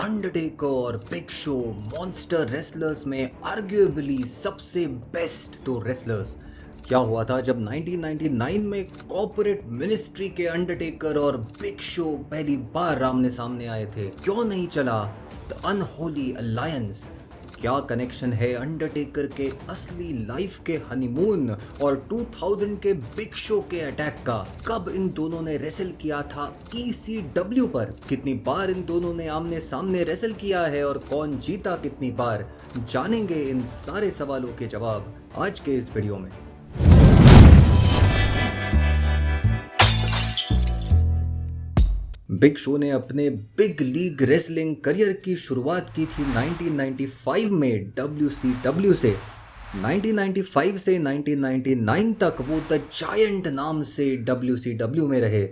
Undertaker और big show monster wrestlers में arguably सबसे बेस्ट दो रेसलर्स। क्या हुआ था जब 1999 में कॉर्पोरेट मिनिस्ट्री के अंडरटेकर और बिग शो पहली बार आमने सामने आए थे? क्यों नहीं चला द अनहोली अलायंस? क्या कनेक्शन है अंडरटेकर के असली लाइफ के हनीमून और 2000 के बिग शो के अटैक का? कब इन दोनों ने रेसल किया था ECW पर? कितनी बार इन दोनों ने आमने सामने रेसल किया है और कौन जीता कितनी बार? जानेंगे इन सारे सवालों के जवाब आज के इस वीडियो में। बिग शो ने अपने बिग लीग रेसलिंग करियर की शुरुआत की थी 1995 में WCW से। 1995 से 1999 तक वो द जायंट नाम से WCW में रहे।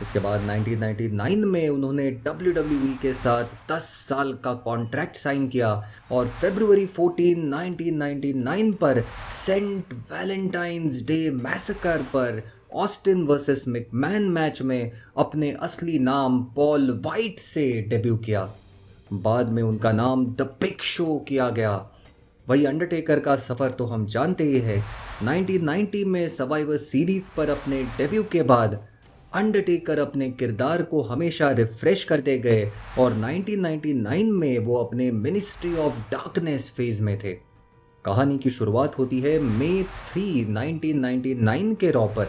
इसके बाद 1999 में उन्होंने WWE के साथ 10 साल का कॉन्ट्रैक्ट साइन किया और फरवरी 14, 1999 पर सेंट वैलेंटाइंस डे मैसेकर पर ऑस्टिन वर्सेस मैकमैन मैच में अपने असली नाम पॉल वाइट से डेब्यू किया। बाद में उनका नाम द बिग शो किया गया। वही अंडरटेकर का सफ़र तो हम जानते ही है। 1990 में सर्वाइवर सीरीज पर अपने डेब्यू के बाद अंडरटेकर अपने किरदार को हमेशा रिफ्रेश करते गए और 1999 में वो अपने मिनिस्ट्री ऑफ डार्कनेस फेज में थे। कहानी की शुरुआत होती है मई 3, 1999 के रॉ पर।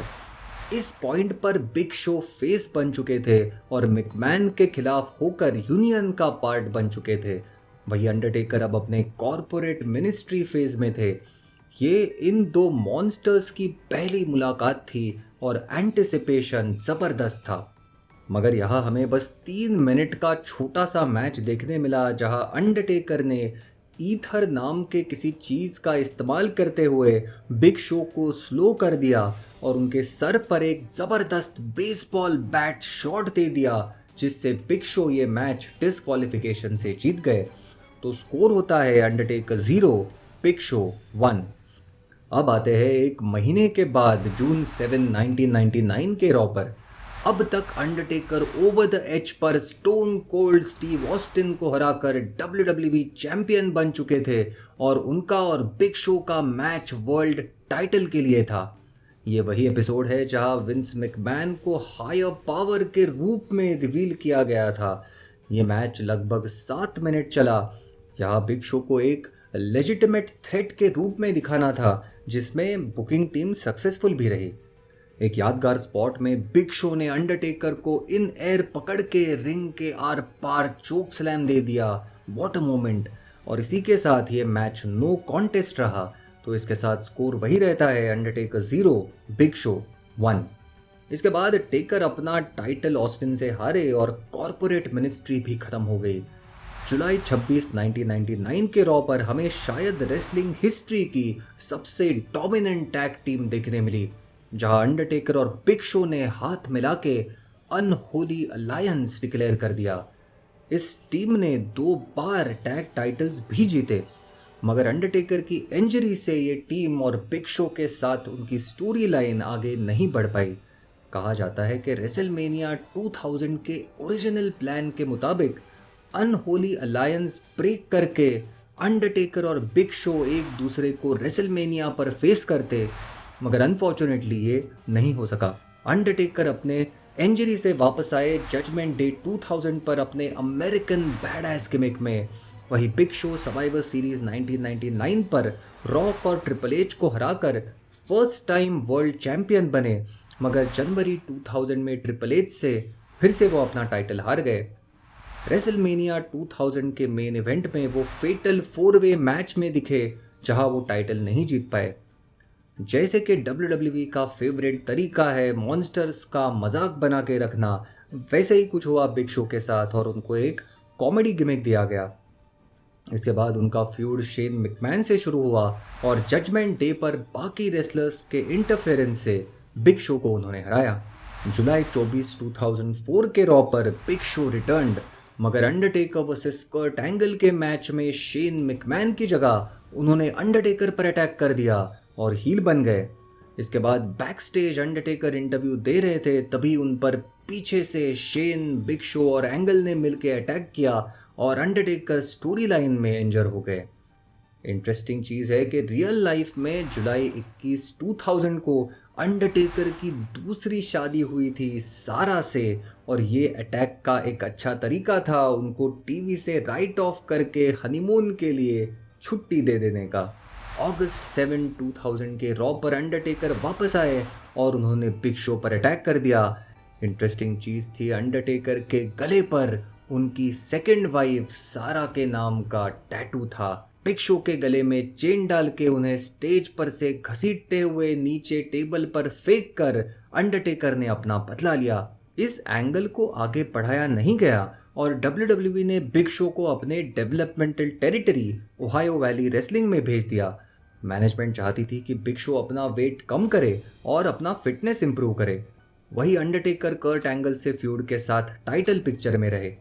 इस पॉइंट पर बिग शो फेस बन चुके थे और मैकमैन के खिलाफ होकर यूनियन का पार्ट बन चुके थे। वही अंडरटेकर अब अपने कॉर्पोरेट मिनिस्ट्री फेज में थे। ये इन दो मॉन्स्टर्स की पहली मुलाकात थी और एंटिसिपेशन ज़बरदस्त था। मगर यहाँ हमें बस 3 मिनट का छोटा सा मैच देखने मिला जहाँ अंडरटेकर ने ईथर नाम के किसी चीज़ का इस्तेमाल करते हुए बिग शो को स्लो कर दिया और उनके सर पर एक ज़बरदस्त बेसबॉल बैट शॉट दे दिया, जिससे बिग शो ये मैच डिस्क्वालिफिकेशन से जीत गए। तो स्कोर होता है अंडरटेकर 0, बिग शो 1। अब आते हैं एक महीने के बाद जून 7, 1999 के रॉ पर। अब तक अंडरटेकर ओवर द एज पर स्टोन कोल्ड स्टीव ऑस्टिन को हराकर WWE चैंपियन बन चुके थे और उनका और बिग शो का मैच वर्ल्ड टाइटल के लिए था। ये वही एपिसोड है जहां विंस मैकमैन को हायर पावर के रूप में रिवील किया गया था। ये मैच लगभग 7 मिनट चला। यहाँ बिग शो को एक लेजिटिमेट थ्रेट के रूप में दिखाना था, जिसमें बुकिंग टीम सक्सेसफुल भी रही। एक यादगार स्पॉट में बिग शो ने अंडरटेकर को इन एयर पकड़ के रिंग के आर पार चोक स्लैम दे दिया। What a moment. और इसी के साथ ये मैच नो कॉन्टेस्ट रहा। तो इसके साथ स्कोर वही रहता है, अंडरटेकर 0, बिग शो 1। इसके बाद टेकर अपना टाइटल ऑस्टिन से हारे और कॉर्पोरेट मिनिस्ट्री भी खत्म हो गई। जुलाई 26, 1999 के रॉ पर हमें शायद रेसलिंग हिस्ट्री की सबसे डोमिनेंट टैग टीम देखने मिली, जहां अंडरटेकर और बिग शो ने हाथ मिला के अनहोली अलायंस डिक्लेयर कर दिया। इस टीम ने 2 बार टैग टाइटल्स भी जीते, मगर अंडरटेकर की इंजरी से ये टीम और बिग शो के साथ उनकी स्टोरी लाइन आगे नहीं बढ़ पाई। कहा जाता है कि रेसलमेनिया 2000 के ओरिजिनल प्लान के मुताबिक अनहोली अलायंस ब्रेक करके अंडरटेकर और बिग शो एक दूसरे को रेसलमेनिया पर फेस करते, मगर अनफॉर्चुनेटली ये नहीं हो सका। अंडरटेकर अपने इंजरी से वापस आए जजमेंट डे 2000 पर अपने अमेरिकन बैडएस गिमिक में। वही बिग शो सर्वाइवर सीरीज 1999 पर रॉक और ट्रिपल एच को हराकर फर्स्ट टाइम वर्ल्ड चैंपियन बने, मगर जनवरी 2000 में ट्रिपल एच से फिर से वो अपना टाइटल हार गए। रेसलमेनिया 2000 के मेन इवेंट में वो फेटल 4-वे मैच में दिखे, जहां वो टाइटल नहीं जीत पाए। जैसे कि WWE का फेवरेट तरीका है मॉन्स्टर्स का मजाक बना के रखना, वैसे ही कुछ हुआ बिग शो के साथ और उनको एक कॉमेडी गिमिक दिया गया। इसके बाद उनका फ्यूड शेन मैकमैन से शुरू हुआ और जजमेंट डे पर बाकी रेसलर्स के इंटरफेरेंस से बिग शो को उन्होंने हराया। जुलाई 24, 2004 के रॉ पर बिग शो रिटर्न्ड, मगर अंडरटेकर वर्सेस कर्ट एंगल के मैच में शेन मैकमैन की जगह उन्होंने अंडरटेकर पर अटैक कर दिया और हील बन गए। इसके बाद बैक स्टेज अंडरटेकर इंटरव्यू दे रहे थे, तभी उन पर पीछे से शेन, बिग शो और एंगल ने मिलकर अटैक किया और अंडरटेकर स्टोरी लाइन में इंजर हो गए। इंटरेस्टिंग चीज़ है कि रियल लाइफ में जुलाई 21, 2000 को अंडरटेकर की दूसरी शादी हुई थी सारा से, और ये अटैक का एक अच्छा तरीका था उनको टीवी से राइट ऑफ करके हनीमून के लिए छुट्टी दे देने का। अगस्त 7, 2000 के रॉ पर अंडरटेकर वापस आए और उन्होंने बिग शो पर अटैक कर दिया। इंटरेस्टिंग चीज़ थी, अंडरटेकर के गले पर उनकी सेकंड वाइफ सारा के नाम का टैटू था। बिग शो के गले में चेन डाल के उन्हें स्टेज पर से घसीटते हुए नीचे टेबल पर फेंक कर अंडरटेकर ने अपना बदला लिया। इस एंगल को आगे बढ़ाया नहीं गया और WWE ने बिग शो को अपने developmental territory Ohio valley wrestling में भेज दिया। मैनेजमेंट चाहती थी कि बिग शो अपना वेट कम करे और अपना फिटनेस इंप्रूव करे। वही अंडरटेकर कर्ट एंगल से फ्यूड के साथ टाइटल पिक्चर में रहे।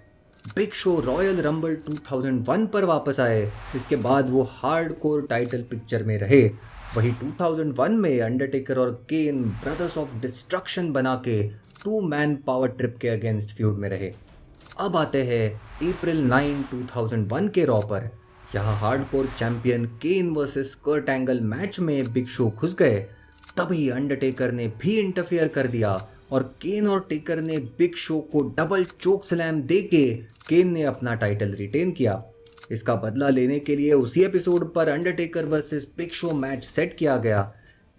बिग शो रॉयल रंबल 2001 पर वापस आए, इसके बाद वो हार्डकोर टाइटल पिक्चर में रहे। वही 2001 में अंडरटेकर और केन ब्रदर्स ऑफ डिस्ट्रक्शन बना के 2-मैन पावर ट्रिप के अगेंस्ट फ्यूड में रहे। अब आते हैं अप्रैल 9, 2001 के रॉ पर। यहाँ हार्डकोर चैंपियन केन वर्सेस कर्ट एंगल मैच में बिग शो घुस गए। तभी अंडरटेकर ने भी इंटरफियर कर दिया और केन और टेकर ने बिग शो को डबल चोक स्लैम देके केन ने अपना टाइटल रिटेन किया। इसका बदला लेने के लिए उसी एपिसोड पर Undertaker versus Big Show match set किया गया।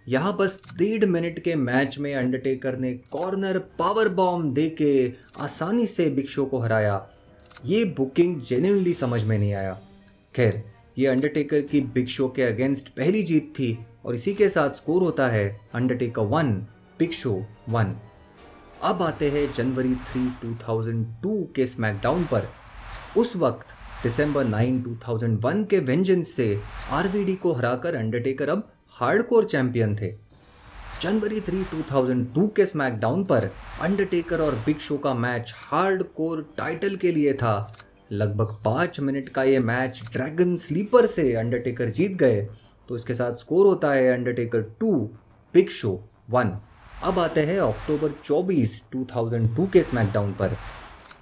यहाँ बस 1.5 मिनट के मैच में अंडरटेकर ने कॉर्नर पावर बॉम्ब देके आसानी से बिग शो को हराया। ये बुकिंग जेन्युइनली समझ में नहीं आया। खैर, ये अंडरटेकर की बिग शो के अगेंस्ट पहली जीत थी और इसी के साथ स्कोर होता है अंडरटेकर 1, बिग शो 1। अब आते हैं जनवरी 3, 2002 के स्मैकडाउन पर। उस वक्त दिसंबर 9, 2001 के वेंजेंस से आरवीडी को हराकर अंडरटेकर अब हार्डकोर चैंपियन थे। जनवरी 3, 2002 के स्मैकडाउन पर अंडरटेकर और बिग शो का मैच हार्डकोर टाइटल के लिए था। लगभग 5 मिनट का ये मैच ड्रैगन स्लीपर से अंडरटेकर जीत गए, तो इसके साथ स्कोर होता है अंडरटेकर 2, बिग शो 1। अब आते हैं अक्टूबर 24, 2002 के स्मैकडाउन पर।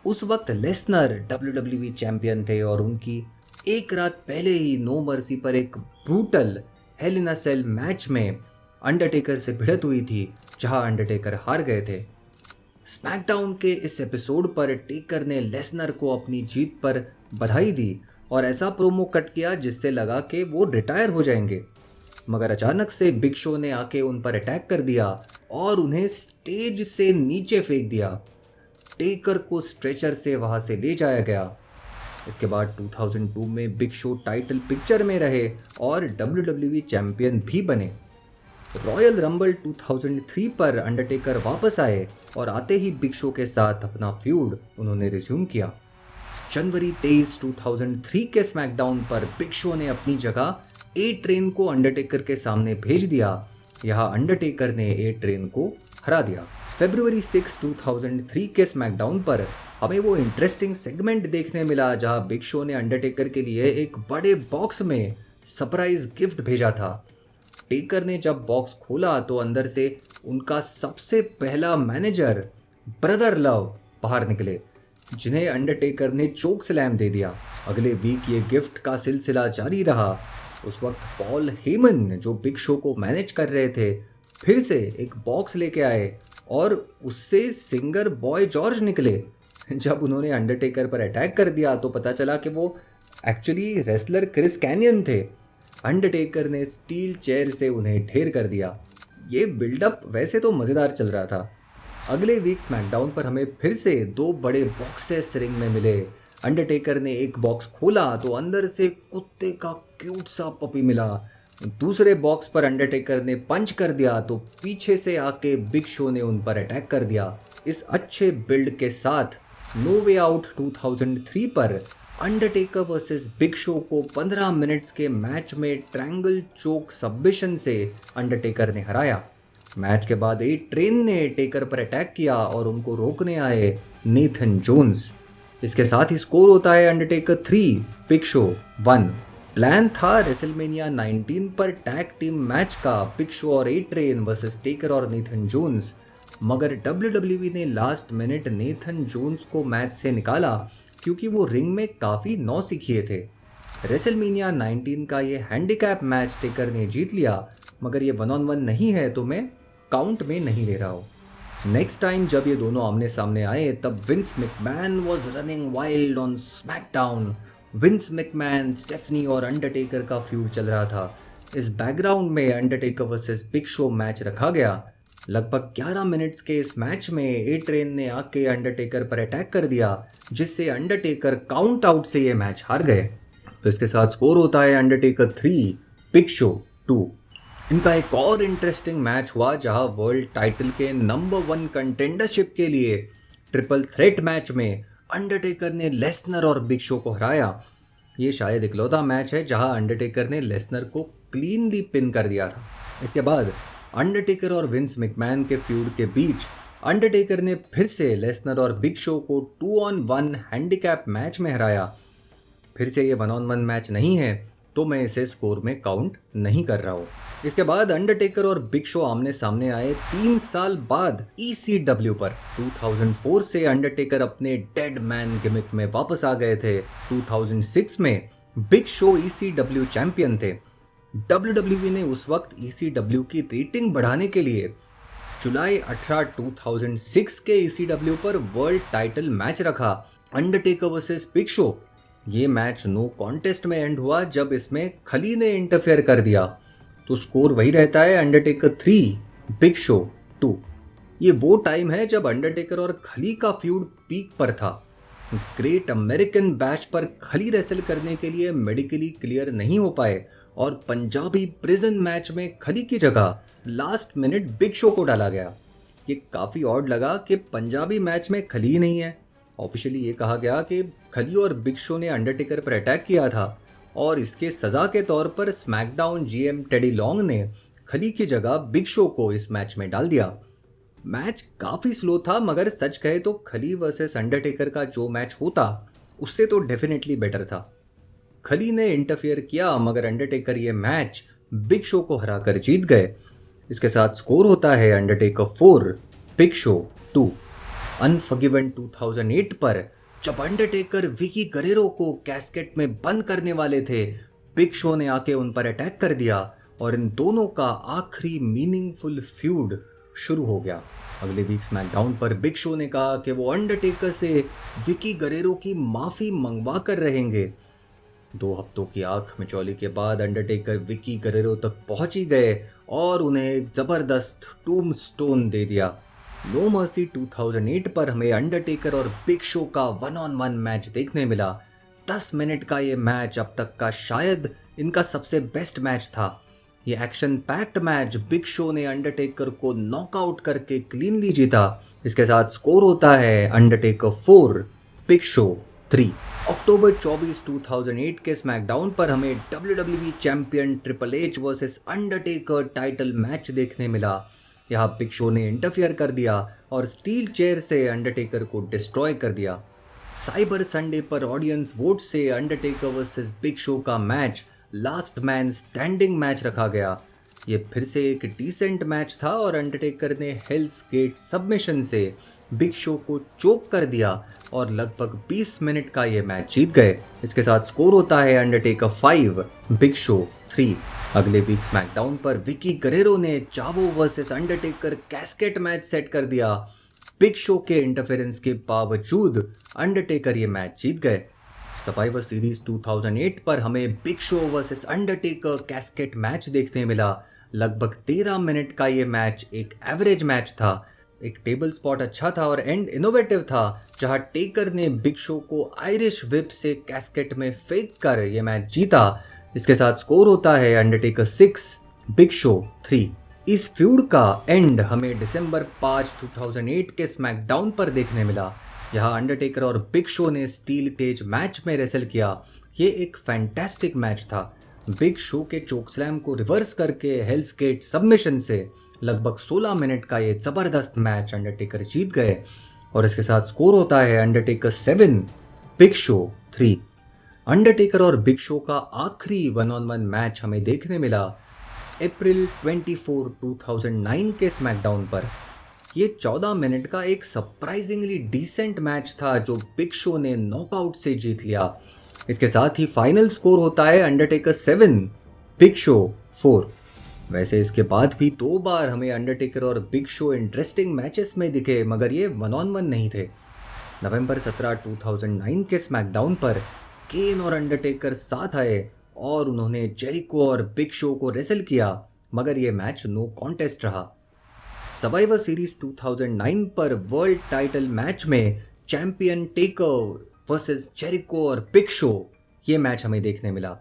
उस वक्त लेसनर WWE चैंपियन थे और उनकी एक रात पहले ही नो मर्सी पर एक ब्रूटल हेल इन अ सेल मैच में अंडरटेकर से भिड़त हुई थी, जहां अंडरटेकर हार गए थे। स्मैकडाउन के इस एपिसोड पर टेकर ने लेसनर को अपनी जीत पर बधाई दी और ऐसा प्रोमो कट किया जिससे लगा कि वो रिटायर हो जाएंगे, मगर अचानक से बिग शो ने आके उन पर अटैक कर दिया और उन्हें स्टेज से नीचे फेंक दिया। टेकर को स्ट्रेचर से वहां से ले जाया गया। इसके बाद 2002 में बिग शो टाइटल पिक्चर में रहे और WWE चैंपियन भी बने। रॉयल रंबल 2003 पर अंडरटेकर वापस आए और आते ही बिग शो के साथ अपना फ्यूड उन्होंने रिज्यूम किया। जनवरी 23, 2003 के स्मैकडाउन पर बिग शो ने अपनी जगह ए ट्रेन को अंडरटेकर के सामने भेज दिया। यहाँ अंडरटेकर ने ए ट्रेन को हरा दिया। फरवरी 6, 2003 के स्मैकडाउन पर हमें वो इंटरेस्टिंग सेगमेंट देखने मिला जहाँ बिग शो ने अंडरटेकर के लिए एक बड़े बॉक्स में सरप्राइज गिफ्ट भेजा था। टेकर ने जब बॉक्स खोला तो अंदर से उनका सबसे पहला मैनेजर ब्रदर लव बाहर निकले, जिन्हें अंडरटेकर ने चोक स्लैम दे दिया। अगले वीक ये गिफ्ट का सिलसिला जारी रहा। उस वक्त पॉल हेमन, जो बिग शो को मैनेज कर रहे थे, फिर से एक बॉक्स लेके आए और उससे सिंगर बॉय जॉर्ज निकले। जब उन्होंने अंडरटेकर पर अटैक कर दिया तो पता चला कि वो एक्चुअली रेसलर क्रिस कैनियन थे। अंडरटेकर ने स्टील चेयर से उन्हें ढेर कर दिया। ये बिल्डअप वैसे तो मज़ेदार चल रहा था। अगले वीक स्मैकडाउन पर हमें फिर से 2 बड़े बॉक्सेस रिंग में मिले। अंडरटेकर ने एक बॉक्स खोला तो अंदर से कुत्ते का क्यूट सा पपी मिला। दूसरे बॉक्स पर अंडरटेकर ने पंच कर दिया तो पीछे से आके बिग शो ने उन पर अटैक कर दिया। इस अच्छे बिल्ड के साथ नो वे आउट 2003 पर अंडरटेकर वर्सेस बिग शो को 15 मिनट्स के मैच में ट्रायंगल चोक सबमिशन से अंडरटेकर ने हराया। मैच के बाद ए ट्रेन ने टेकर पर अटैक किया और उनको रोकने आए नेथन जोन्स। इसके साथ ही स्कोर होता है अंडरटेकर 3, बिग शो 1। प्लान था रेसलमेनिया 19 पर टैग टीम मैच का, बिग शो और ए ट्रेन वर्सेस टेकर और नेथन जोन्स, मगर WWE ने लास्ट मिनट नेथन जोन्स को मैच से निकाला क्योंकि वो रिंग में काफ़ी नौसिखिए थे। रेसलमेनिया 19 का ये हैंडीकैप मैच टेकर ने जीत लिया, मगर ये 1-on-1 नहीं है तो मैं काउंट में नहीं ले रहा हूँ। नेक्स्ट टाइम जब ये दोनों आमने सामने आए तब Vince McMahon was running wild on SmackDown. Vince McMahon, Stephanie और अंडरटेकर का फ्यूड चल रहा था। इस बैकग्राउंड में Undertaker versus Big Show match रखा गया। लगभग 11 मिनट्स के इस मैच में ए ट्रेन ने आके अंडरटेकर पर अटैक कर दिया, जिससे अंडरटेकर काउंट आउट से ये मैच हार गए। तो इसके साथ स्कोर होता है अंडरटेकर 3, बिग शो 2। इनका एक और इंटरेस्टिंग मैच हुआ जहां वर्ल्ड टाइटल के नंबर 1 कंटेंडरशिप के लिए ट्रिपल थ्रेट मैच में अंडरटेकर ने लेसनर और बिग शो को हराया। ये शायद इकलौता मैच है जहां अंडरटेकर ने लेसनर को क्लीनली पिन कर दिया था। इसके बाद अंडरटेकर और विंस मैकमैन के फ्यूड के बीच अंडरटेकर ने फिर से लेसनर और बिग शो को 2-on-1 हैंडीकैप मैच में हराया। फिर से ये 1-on-1 मैच नहीं है तो मैं इसे स्कोर में काउंट नहीं कर रहा हूँ। इसके बाद अंडरटेकर और बिग शो आमने सामने आए 3 साल बाद ECW पर। 2004 से अंडरटेकर अपने डेड मैन गिमिक में वापस आ गए थे। 2006 में बिग शो ECW चैंपियन थे। WWE ने उस वक्त ECW की रेटिंग बढ़ाने के लिए जुलाई 18, 2006 के ECW पर वर्ल्ड टाइटल मैच रखा, अंडरटेकर वर्सेस बिग शो। ये मैच नो कॉन्टेस्ट में एंड हुआ जब इसमें खली ने इंटरफेयर कर दिया। तो स्कोर वही रहता है, अंडरटेकर 3, बिग शो 2। ये वो टाइम है जब अंडरटेकर और खली का फ्यूड पीक पर था। ग्रेट अमेरिकन बैश पर खली रेसल करने के लिए मेडिकली क्लियर नहीं हो पाए और पंजाबी प्रिजन मैच में खली की जगह लास्ट मिनट बिग शो को डाला गया। ये काफ़ी ऑड लगा कि पंजाबी मैच में खली ही नहीं है। ऑफिशियली ये कहा गया कि खली और बिग शो ने अंडरटेकर पर अटैक किया था और इसके सज़ा के तौर पर स्मैकडाउन GM टेडी लॉन्ग ने खली की जगह बिग शो को इस मैच में डाल दिया। मैच काफ़ी स्लो था, मगर सच कहे तो खली वर्सेस अंडरटेकर का जो मैच होता उससे तो डेफिनेटली बेटर था। खली ने इंटरफियर किया मगर अंडरटेकर ये मैच बिग शो को हराकर जीत गए। इसके साथ स्कोर होता है अंडरटेकर 4, बिग शो 2। अनफॉरगिवन 2008 पर जब अंडरटेकर विकी गरेरो को कैस्केट में बंद करने वाले थे, बिग शो ने आके उन पर अटैक कर दिया और इन दोनों का आखिरी मीनिंगफुल फ्यूड शुरू हो गया। अगले वीक स्मैकडाउन पर बिग शो ने कहा कि वो अंडरटेकर से विकी गरेरो की माफ़ी मंगवा कर रहेंगे। 2 हफ्तों की आंख मिचौली के बाद अंडरटेकर विकी गरेरो तक पहुंच ही गए और उन्हें एक ज़बरदस्त टूम्बस्टोन दे दिया। नो मर्सी 2008 पर हमें अंडरटेकर और बिग शो का 1-on-1 मैच देखने मिला। 10 मिनट का ये मैच अब तक का शायद इनका सबसे बेस्ट मैच था। ये action packed match big show ने अंडरटेकर को नॉकआउट करके क्लीनली जीता। इसके साथ स्कोर होता है अंडरटेकर 4, बिग शो 3। अक्टूबर 24, 2008 के स्मैकडाउन पर हमें WWE champion triple H versus Undertaker title match देखने मिला। यहाँ बिग शो ने इंटरफियर कर दिया और स्टील चेयर से अंडरटेकर को डिस्ट्रॉय कर दिया। साइबर संडे पर ऑडियंस वोट से अंडरटेकर वर्सेस बिग शो का match last man standing match रखा गया। ये फिर से एक डिसेंट मैच था और अंडरटेकर ने हेल्स गेट सबमिशन से बिग शो को चोक कर दिया और लगभग 20 मिनट का ये मैच जीत गए। इसके साथ स्कोर होता है अंडरटेकर 5, बिग शो 3। अगले वीक स्मैकडाउन पर विकी गरेरो ने चावो versus Undertaker casket match set कर दिया। बिग शो के इंटरफेरेंस के बावजूद अंडरटेकर ये मैच जीत गए। सर्वाइवर सीरीज 2008 पर हमें big show versus Undertaker casket match देखने मिला। लगभग 13 मिनट का ये मैच एक एवरेज मैच था। एक टेबल स्पॉट अच्छा था और एंड इनोवेटिव था, जहां टेकर ने बिग शो को आयरिश व्हिप से कैस्केट में फेंक कर ये मैच जीता। इसके साथ स्कोर होता है अंडरटेकर 6, बिग शो 3। इस फ्यूड का एंड हमें दिसंबर 5, 2008 के स्मैकडाउन पर देखने मिला। यहाँ अंडरटेकर और बिग शो ने स्टील केज मैच में रेसल किया। ये एक फैंटास्टिक मैच था। बिग शो के चोक स्लैम को रिवर्स करके हेल्स गेट सबमिशन से लगभग 16 मिनट का ये ज़बरदस्त मैच अंडरटेकर जीत गए और इसके साथ स्कोर होता है अंडरटेकर 7, बिग शो 3। अंडरटेकर और बिग शो का आखिरी 1-on-1 मैच हमें देखने मिला अप्रैल 24, 2009 के स्मैकडाउन पर। ये 14 मिनट का एक सरप्राइजिंगली डिसेंट मैच था जो बिग शो ने नॉकआउट से जीत लिया। इसके साथ ही फाइनल स्कोर होता है अंडरटेकर 7, बिग शो 4। वैसे इसके बाद भी 2 बार हमें अंडरटेकर और बिग शो इंटरेस्टिंग मैचेस में दिखे, मगर ये 1-on-1 नहीं थे। नवंबर 17, 2009 के स्मैकडाउन पर केन और अंडरटेकर साथ आए और उन्होंने जेरिको और बिग शो को रेसल किया, मगर ये मैच नो कॉन्टेस्ट रहा। सर्वाइवर सीरीज 2009 पर वर्ल्ड टाइटल मैच में चैंपियन टेकर वर्सेस जेरिको और बिग शो, ये मैच हमें देखने मिला।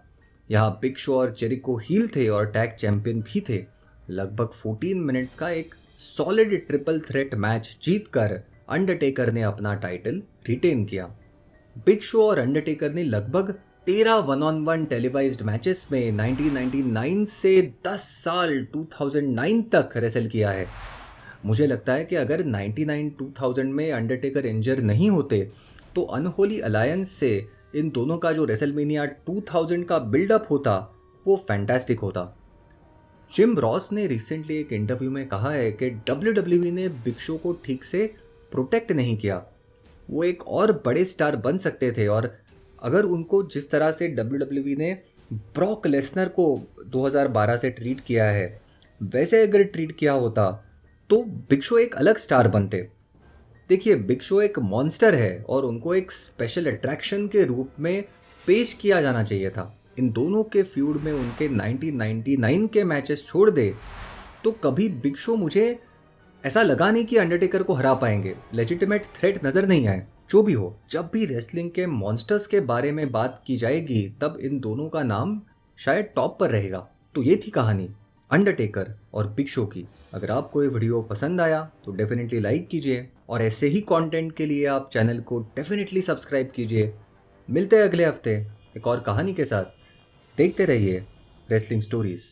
यहाँ बिग शो और जेरिको हील थे और टैग चैंपियन भी थे। लगभग 14 मिनट्स का एक सॉलिड ट्रिपल थ्रेट मैच जीतकर अंडरटेकर ने अपना टाइटल रिटेन किया। बिग शो और अंडरटेकर ने लगभग 13 1-on-1 टेलीवाइज्ड मैचेस में 1999 से 10 साल 2009 तक रेसल किया है। मुझे लगता है कि अगर 99-2000 में अंडरटेकर इंजर नहीं होते तो अनहोली अलायंस से इन दोनों का जो रेसलमेनिया 2000 का बिल्डअप होता वो फैंटास्टिक होता। जिम रॉस ने रिसेंटली एक इंटरव्यू में कहा है कि WWE ने बिग शो को ठीक से प्रोटेक्ट नहीं किया। वो एक और बड़े स्टार बन सकते थे और अगर उनको जिस तरह से WWE ने ब्रॉक लेसनर को 2012 से ट्रीट किया है वैसे अगर ट्रीट किया होता तो बिग शो एक अलग स्टार बनते। देखिए, बिग शो एक मॉन्स्टर है और उनको एक स्पेशल अट्रैक्शन के रूप में पेश किया जाना चाहिए था। इन दोनों के फ्यूड में उनके 1999 के मैचेस छोड़ दे तो कभी बिग शो मुझे ऐसा लगा नहीं कि अंडरटेकर को हरा पाएंगे। लेजिटिमेट थ्रेट नज़र नहीं आए। जो भी हो, जब भी रेसलिंग के मॉन्स्टर्स के बारे में बात की जाएगी तब इन दोनों का नाम शायद टॉप पर रहेगा। तो ये थी कहानी अंडरटेकर और बिग शो की। अगर आपको ये वीडियो पसंद आया तो डेफिनेटली लाइक कीजिए और ऐसे ही कंटेंट के लिए आप चैनल को डेफिनेटली सब्सक्राइब कीजिए। मिलते हैं अगले हफ्ते एक और कहानी के साथ। देखते रहिए रेसलिंग स्टोरीज।